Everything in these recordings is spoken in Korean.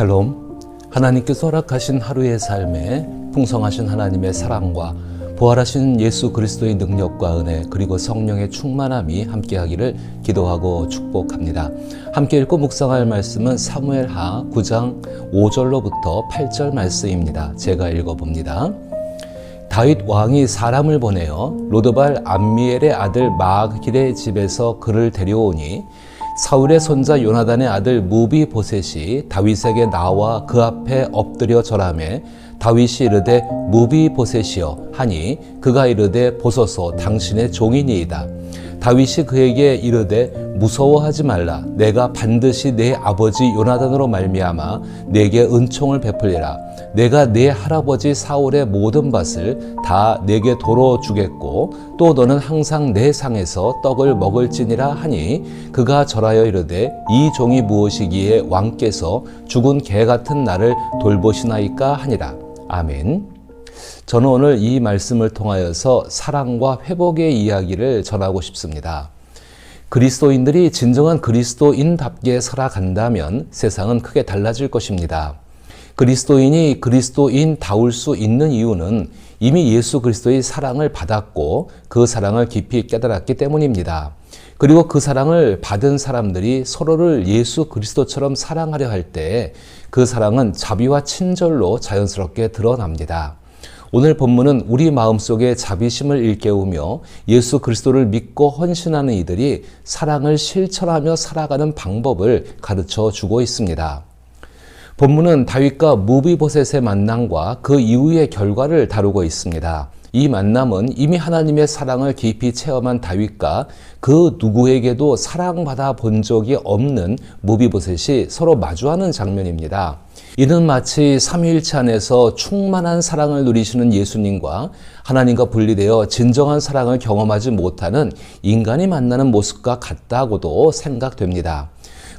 샬롬. 하나님께서 허락하신 하루의 삶에 풍성하신 하나님의 사랑과 부활하신 예수 그리스도의 능력과 은혜 그리고 성령의 충만함이 함께하기를 기도하고 축복합니다. 함께 읽고 묵상할 말씀은 사무엘하 9장 5절로부터 8절 말씀입니다. 제가 읽어봅니다. 다윗 왕이 사람을 보내어 로드발 암미엘의 아들 마길의 집에서 그를 데려오니 사울의 손자 요나단의 아들 무비보셋이 다윗에게 나와 그 앞에 엎드려 절하매 다윗이 이르되 무비보셋이여 하니 그가 이르되 보소서 당신의 종이니이다. 다윗이 그에게 이르되 무서워하지 말라. 내가 반드시 내 아버지 요나단으로 말미암아 내게 은총을 베풀리라. 내가 내 할아버지 사울의 모든 밭을 다 내게 도로 주겠고 또 너는 항상 내 상에서 떡을 먹을지니라 하니 그가 절하여 이르되 이 종이 무엇이기에 왕께서 죽은 개 같은 나를 돌보시나이까 하니라. 아멘. 저는 오늘 이 말씀을 통하여서 사랑과 회복의 이야기를 전하고 싶습니다. 그리스도인들이 진정한 그리스도인답게 살아간다면 세상은 크게 달라질 것입니다. 그리스도인이 그리스도인다울 수 있는 이유는 이미 예수 그리스도의 사랑을 받았고 그 사랑을 깊이 깨달았기 때문입니다. 그리고 그 사랑을 받은 사람들이 서로를 예수 그리스도처럼 사랑하려 할 때 그 사랑은 자비와 친절로 자연스럽게 드러납니다. 오늘 본문은 우리 마음속에 자비심을 일깨우며 예수 그리스도를 믿고 헌신하는 이들이 사랑을 실천하며 살아가는 방법을 가르쳐 주고 있습니다. 본문은 다윗과 무비보셋의 만남과 그 이후의 결과를 다루고 있습니다. 이 만남은 이미 하나님의 사랑을 깊이 체험한 다윗과 그 누구에게도 사랑받아 본 적이 없는 무비보셋이 서로 마주하는 장면입니다. 이는 마치 삼위일체 안에서 충만한 사랑을 누리시는 예수님과 하나님과 분리되어 진정한 사랑을 경험하지 못하는 인간이 만나는 모습과 같다고도 생각됩니다.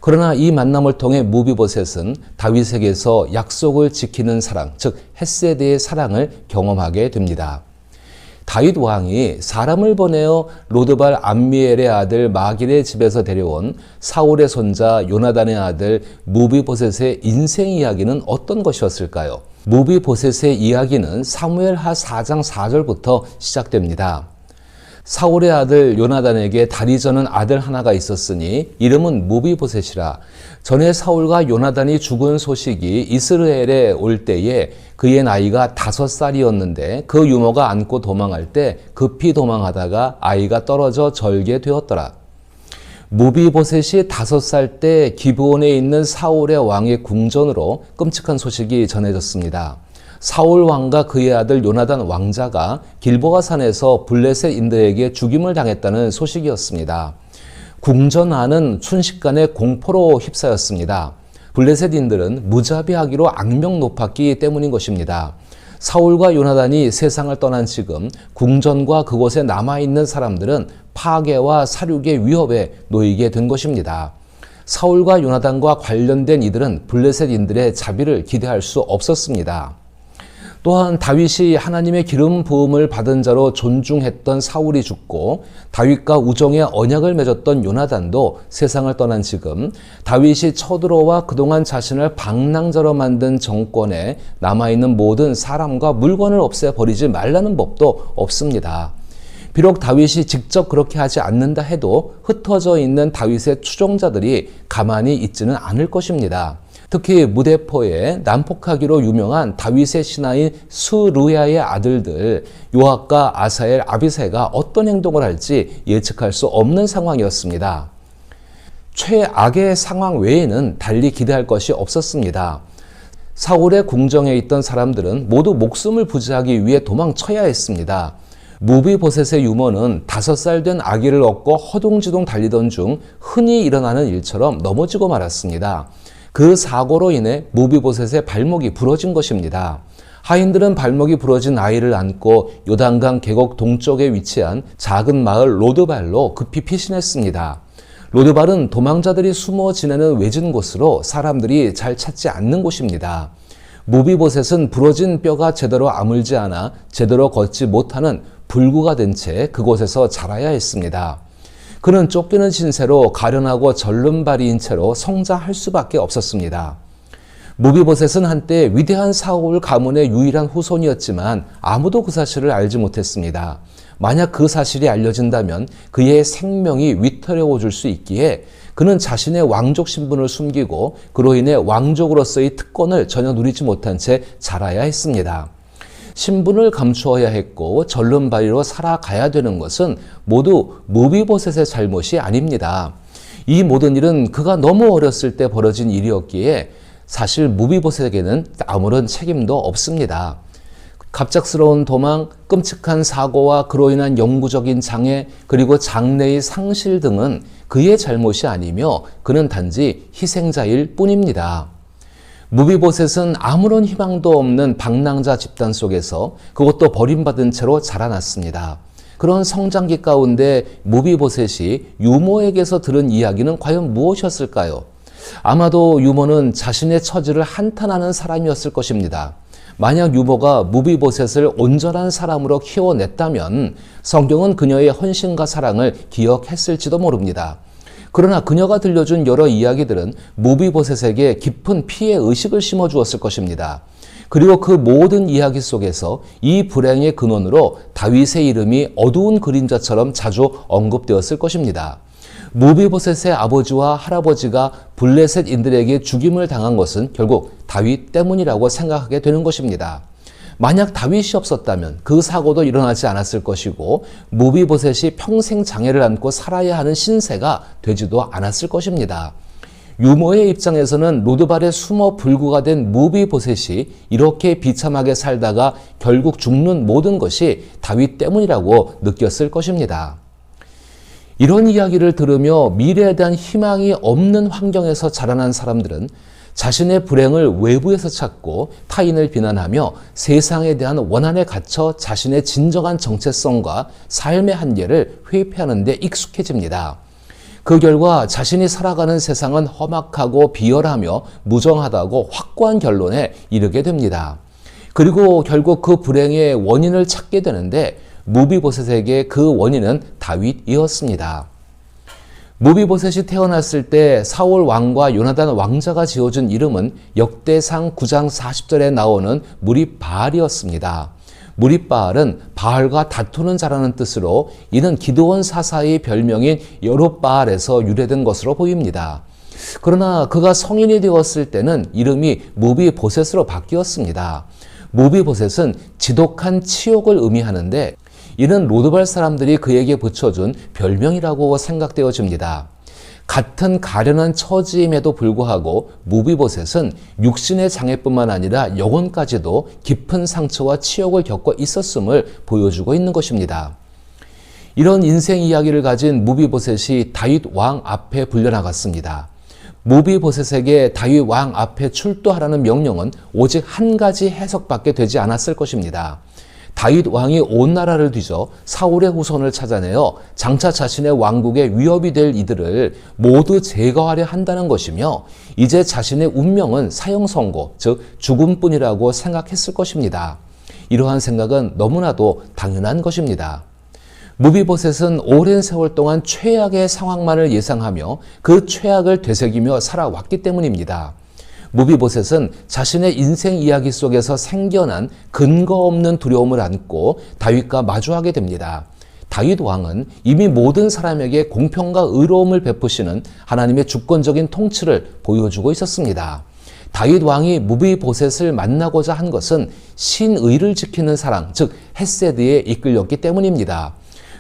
그러나 이 만남을 통해 무비보셋은 다윗에게서 약속을 지키는 사랑, 즉 헤세드의 사랑을 경험하게 됩니다. 다윗 왕이 사람을 보내어 로드발 암미엘의 아들 마길의 집에서 데려온 사울의 손자 요나단의 아들 무비보셋의 인생 이야기는 어떤 것이었을까요? 무비보셋의 이야기는 사무엘하 4장 4절부터 시작됩니다. 사울의 아들 요나단에게 다리 저는 아들 하나가 있었으니 이름은 무비보셋이라. 전에 사울과 요나단이 죽은 소식이 이스라엘에 올 때에 그의 나이가 5살이었는데 그 유모가 안고 도망할 때 급히 도망하다가 아이가 떨어져 절게 되었더라. 무비보셋이 5살 때 기브온에 있는 사울의 왕의 궁전으로 끔찍한 소식이 전해졌습니다. 사울 왕과 그의 아들 요나단 왕자가 길보아 산에서 블레셋인들에게 죽임을 당했다는 소식이었습니다. 궁전 안은 순식간에 공포로 휩싸였습니다. 블레셋인들은 무자비하기로 악명 높았기 때문인 것입니다. 사울과 요나단이 세상을 떠난 지금 궁전과 그곳에 남아있는 사람들은 파괴와 살육의 위협에 놓이게 된 것입니다. 사울과 요나단과 관련된 이들은 블레셋인들의 자비를 기대할 수 없었습니다. 또한 다윗이 하나님의 기름 부음을 받은 자로 존중했던 사울이 죽고 다윗과 우정의 언약을 맺었던 요나단도 세상을 떠난 지금 다윗이 쳐들어와 그동안 자신을 방랑자로 만든 정권에 남아있는 모든 사람과 물건을 없애버리지 말라는 법도 없습니다. 비록 다윗이 직접 그렇게 하지 않는다 해도 흩어져 있는 다윗의 추종자들이 가만히 있지는 않을 것입니다. 특히 무대포에 난폭하기로 유명한 다윗의 신하인 스루야의 아들들 요압과 아사엘, 아비새가 어떤 행동을 할지 예측할 수 없는 상황이었습니다. 최악의 상황 외에는 달리 기대할 것이 없었습니다. 사울의 궁정에 있던 사람들은 모두 목숨을 부지하기 위해 도망쳐야 했습니다. 무비보셋의 유모는 5살 된 아기를 얻고 허둥지둥 달리던 중 흔히 일어나는 일처럼 넘어지고 말았습니다. 그 사고로 인해 무비보셋의 발목이 부러진 것입니다. 하인들은 발목이 부러진 아이를 안고 요단강 계곡 동쪽에 위치한 작은 마을 로드발로 급히 피신했습니다. 로드발은 도망자들이 숨어 지내는 외진 곳으로 사람들이 잘 찾지 않는 곳입니다. 무비보셋은 부러진 뼈가 제대로 아물지 않아 제대로 걷지 못하는 불구가 된 채 그곳에서 자라야 했습니다. 그는 쫓기는 신세로 가련하고 절름발이인 채로 성장할 수밖에 없었습니다. 무비보셋은 한때 위대한 사울 가문의 유일한 후손이었지만 아무도 그 사실을 알지 못했습니다. 만약 그 사실이 알려진다면 그의 생명이 위태로워 질 수 있기에 그는 자신의 왕족 신분을 숨기고 그로 인해 왕족으로서의 특권을 전혀 누리지 못한 채 자라야 했습니다. 신분을 감추어야 했고 절름발이로 살아가야 되는 것은 모두 무비보셋의 잘못이 아닙니다. 이 모든 일은 그가 너무 어렸을 때 벌어진 일이었기에 사실 무비보셋에게는 아무런 책임도 없습니다. 갑작스러운 도망, 끔찍한 사고와 그로 인한 영구적인 장애, 그리고 장래의 상실 등은 그의 잘못이 아니며 그는 단지 희생자일 뿐입니다. 무비보셋은 아무런 희망도 없는 방랑자 집단 속에서 그것도 버림받은 채로 자라났습니다. 그런 성장기 가운데 무비보셋이 유모에게서 들은 이야기는 과연 무엇이었을까요? 아마도 유모는 자신의 처지를 한탄하는 사람이었을 것입니다. 만약 유모가 무비보셋을 온전한 사람으로 키워냈다면 성경은 그녀의 헌신과 사랑을 기억했을지도 모릅니다. 그러나 그녀가 들려준 여러 이야기들은 무비보셋에게 깊은 피해 의식을 심어주었을 것입니다. 그리고 그 모든 이야기 속에서 이 불행의 근원으로 다윗의 이름이 어두운 그림자처럼 자주 언급되었을 것입니다. 무비보셋의 아버지와 할아버지가 블레셋인들에게 죽임을 당한 것은 결국 다윗 때문이라고 생각하게 되는 것입니다. 만약 다윗이 없었다면 그 사고도 일어나지 않았을 것이고 무비보셋이 평생 장애를 안고 살아야 하는 신세가 되지도 않았을 것입니다. 유모의 입장에서는 로드발에 숨어 불구가 된 무비보셋이 이렇게 비참하게 살다가 결국 죽는 모든 것이 다윗 때문이라고 느꼈을 것입니다. 이런 이야기를 들으며 미래에 대한 희망이 없는 환경에서 자라난 사람들은 자신의 불행을 외부에서 찾고 타인을 비난하며 세상에 대한 원한에 갇혀 자신의 진정한 정체성과 삶의 한계를 회피하는 데 익숙해집니다. 그 결과 자신이 살아가는 세상은 험악하고 비열하며 무정하다고 확고한 결론에 이르게 됩니다. 그리고 결국 그 불행의 원인을 찾게 되는데 무비보셋에게 그 원인은 다윗이었습니다. 무비보셋이 태어났을 때 사울 왕과 요나단 왕자가 지어준 이름은 역대상 9장 40절에 나오는 무립바알이었습니다. 무립바알은 바알과 다투는 자라는 뜻으로 이는 기드온 사사의 별명인 여롯바알에서 유래된 것으로 보입니다. 그러나 그가 성인이 되었을 때는 이름이 무비보셋으로 바뀌었습니다. 무비보셋은 지독한 치욕을 의미하는데 이는 로드발 사람들이 그에게 붙여준 별명이라고 생각되어집니다. 같은 가련한 처지임에도 불구하고 무비보셋은 육신의 장애뿐만 아니라 영혼까지도 깊은 상처와 치욕을 겪고 있었음을 보여주고 있는 것입니다. 이런 인생 이야기를 가진 무비보셋이 다윗 왕 앞에 불려나갔습니다. 무비보셋에게 다윗 왕 앞에 출두하라는 명령은 오직 한 가지 해석밖에 되지 않았을 것입니다. 다윗 왕이 온 나라를 뒤져 사울의 후손을 찾아내어 장차 자신의 왕국에 위협이 될 이들을 모두 제거하려 한다는 것이며 이제 자신의 운명은 사형 선고, 즉 죽음뿐이라고 생각했을 것입니다. 이러한 생각은 너무나도 당연한 것입니다. 무비보셋은 오랜 세월 동안 최악의 상황만을 예상하며 그 최악을 되새기며 살아왔기 때문입니다. 무비보셋은 자신의 인생 이야기 속에서 생겨난 근거 없는 두려움을 안고 다윗과 마주하게 됩니다. 다윗 왕은 이미 모든 사람에게 공평과 의로움을 베푸시는 하나님의 주권적인 통치를 보여주고 있었습니다. 다윗 왕이 무비보셋을 만나고자 한 것은 신의를 지키는 사랑, 즉 헤세드에 이끌렸기 때문입니다.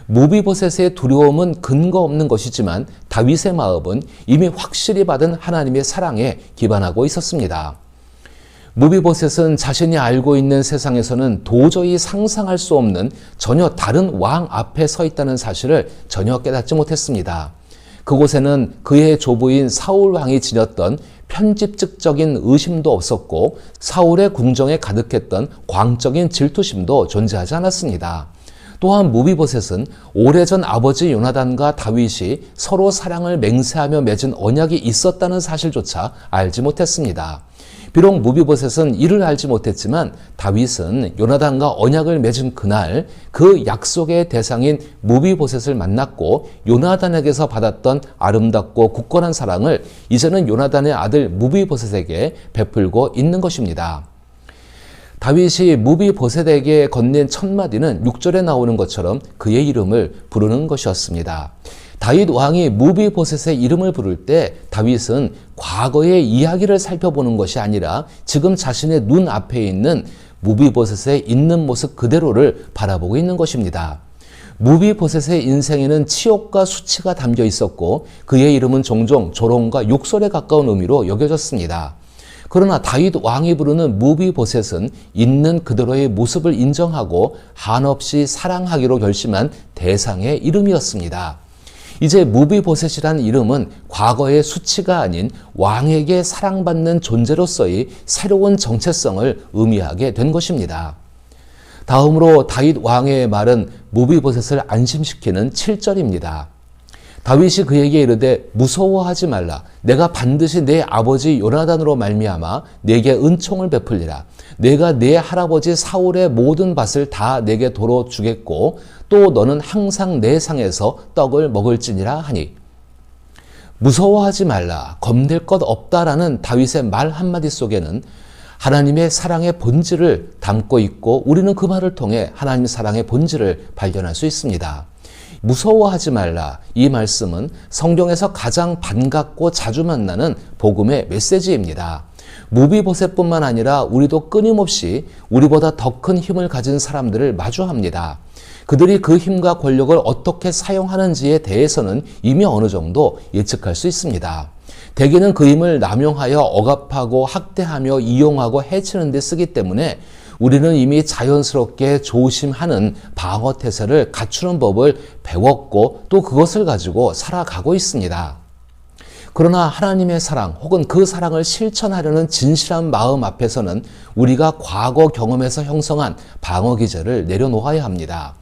무비보셋의 두려움은 근거 없는 것이지만 다윗의 마음은 이미 확실히 받은 하나님의 사랑에 기반하고 있었습니다. 무비보셋은 자신이 알고 있는 세상에서는 도저히 상상할 수 없는 전혀 다른 왕 앞에 서 있다는 사실을 전혀 깨닫지 못했습니다. 그곳에는 그의 조부인 사울 왕이 지녔던 편집증적인 의심도 없었고 사울의 궁정에 가득했던 광적인 질투심도 존재하지 않았습니다. 또한 무비보셋은 오래전 아버지 요나단과 다윗이 서로 사랑을 맹세하며 맺은 언약이 있었다는 사실조차 알지 못했습니다. 비록 무비보셋은 이를 알지 못했지만 다윗은 요나단과 언약을 맺은 그날 그 약속의 대상인 무비보셋을 만났고 요나단에게서 받았던 아름답고 굳건한 사랑을 이제는 요나단의 아들 무비보셋에게 베풀고 있는 것입니다. 다윗이 무비보셋에게 건넨 첫 마디는 6절에 나오는 것처럼 그의 이름을 부르는 것이었습니다. 다윗 왕이 무비보셋의 이름을 부를 때 다윗은 과거의 이야기를 살펴보는 것이 아니라 지금 자신의 눈앞에 있는 무비보셋의 있는 모습 그대로를 바라보고 있는 것입니다. 무비보셋의 인생에는 치욕과 수치가 담겨 있었고 그의 이름은 종종 조롱과 욕설에 가까운 의미로 여겨졌습니다. 그러나 다윗 왕이 부르는 무비보셋은 있는 그대로의 모습을 인정하고 한없이 사랑하기로 결심한 대상의 이름이었습니다. 이제 무비보셋이라는 이름은 과거의 수치가 아닌 왕에게 사랑받는 존재로서의 새로운 정체성을 의미하게 된 것입니다. 다음으로 다윗 왕의 말은 무비보셋을 안심시키는 7절입니다. 다윗이 그에게 이르되 무서워하지 말라. 내가 반드시 내 아버지 요나단으로 말미암아 내게 은총을 베풀리라. 내가 내 할아버지 사울의 모든 밭을 다 내게 도로 주겠고 또 너는 항상 내 상에서 떡을 먹을지니라 하니. 무서워하지 말라. 겁낼 것 없다라는 다윗의 말 한마디 속에는 하나님의 사랑의 본질을 담고 있고 우리는 그 말을 통해 하나님의 사랑의 본질을 발견할 수 있습니다. 무서워하지 말라. 이 말씀은 성경에서 가장 반갑고 자주 만나는 복음의 메시지입니다. 무비보셋뿐만 아니라 우리도 끊임없이 우리보다 더 큰 힘을 가진 사람들을 마주합니다. 그들이 그 힘과 권력을 어떻게 사용하는지에 대해서는 이미 어느 정도 예측할 수 있습니다. 대개는 그 힘을 남용하여 억압하고 학대하며 이용하고 해치는 데 쓰기 때문에 우리는 이미 자연스럽게 조심하는 방어 태세를 갖추는 법을 배웠고 또 그것을 가지고 살아가고 있습니다. 그러나 하나님의 사랑 혹은 그 사랑을 실천하려는 진실한 마음 앞에서는 우리가 과거 경험에서 형성한 방어 기제를 내려놓아야 합니다.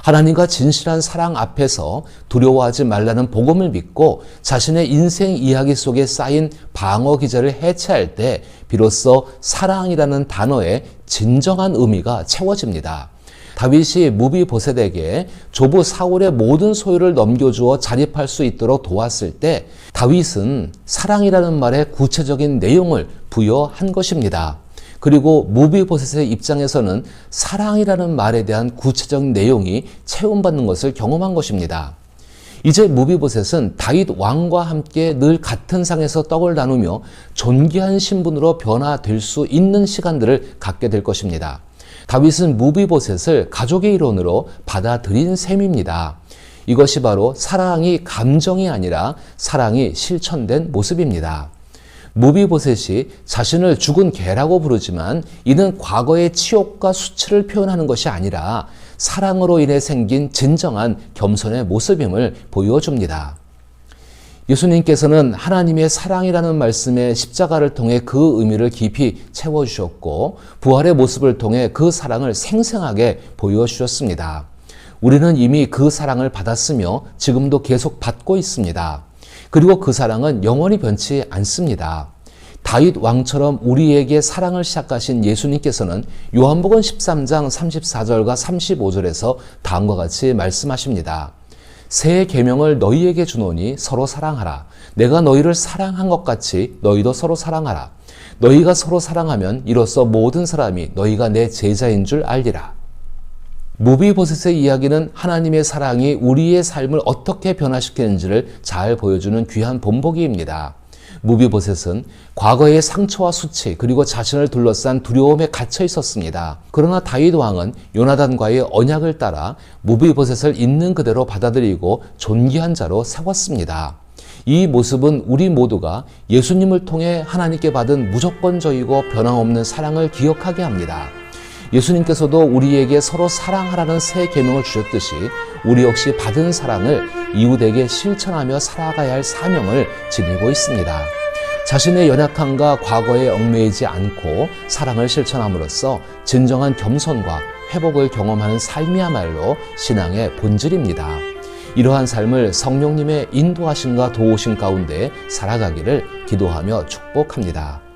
하나님과 진실한 사랑 앞에서 두려워하지 말라는 복음을 믿고 자신의 인생 이야기 속에 쌓인 방어 기제를 해체할 때 비로소 사랑이라는 단어의 진정한 의미가 채워집니다. 다윗이 무비보셋에게 조부 사울의 모든 소유를 넘겨주어 자립할 수 있도록 도왔을 때 다윗은 사랑이라는 말의 구체적인 내용을 부여한 것입니다. 그리고 무비보셋의 입장에서는 사랑이라는 말에 대한 구체적인 내용이 채움받는 것을 경험한 것입니다. 이제 무비보셋은 다윗 왕과 함께 늘 같은 상에서 떡을 나누며 존귀한 신분으로 변화될 수 있는 시간들을 갖게 될 것입니다. 다윗은 무비보셋을 가족의 일원으로 받아들인 셈입니다. 이것이 바로 사랑이 감정이 아니라 사랑이 실천된 모습입니다. 무비보셋이 자신을 죽은 개라고 부르지만 이는 과거의 치욕과 수치를 표현하는 것이 아니라 사랑으로 인해 생긴 진정한 겸손의 모습임을 보여줍니다. 예수님께서는 하나님의 사랑이라는 말씀의 십자가를 통해 그 의미를 깊이 채워주셨고 부활의 모습을 통해 그 사랑을 생생하게 보여주셨습니다. 우리는 이미 그 사랑을 받았으며 지금도 계속 받고 있습니다. 그리고 그 사랑은 영원히 변치 않습니다. 다윗 왕처럼 우리에게 사랑을 시작하신 예수님께서는 요한복음 13장 34절과 35절에서 다음과 같이 말씀하십니다. 새 계명을 너희에게 주노니 서로 사랑하라. 내가 너희를 사랑한 것 같이 너희도 서로 사랑하라. 너희가 서로 사랑하면 이로써 모든 사람이 너희가 내 제자인 줄 알리라. 무비보셋의 이야기는 하나님의 사랑이 우리의 삶을 어떻게 변화시키는지를 잘 보여주는 귀한 본보기입니다. 무비보셋은 과거의 상처와 수치 그리고 자신을 둘러싼 두려움에 갇혀 있었습니다. 그러나 다윗 왕은 요나단과의 언약을 따라 무비보셋을 있는 그대로 받아들이고 존귀한 자로 세웠습니다. 이 모습은 우리 모두가 예수님을 통해 하나님께 받은 무조건적이고 변함없는 사랑을 기억하게 합니다. 예수님께서도 우리에게 서로 사랑하라는 새 계명을 주셨듯이 우리 역시 받은 사랑을 이웃에게 실천하며 살아가야 할 사명을 지니고 있습니다. 자신의 연약함과 과거에 얽매이지 않고 사랑을 실천함으로써 진정한 겸손과 회복을 경험하는 삶이야말로 신앙의 본질입니다. 이러한 삶을 성령님의 인도하심과 도우심 가운데 살아가기를 기도하며 축복합니다.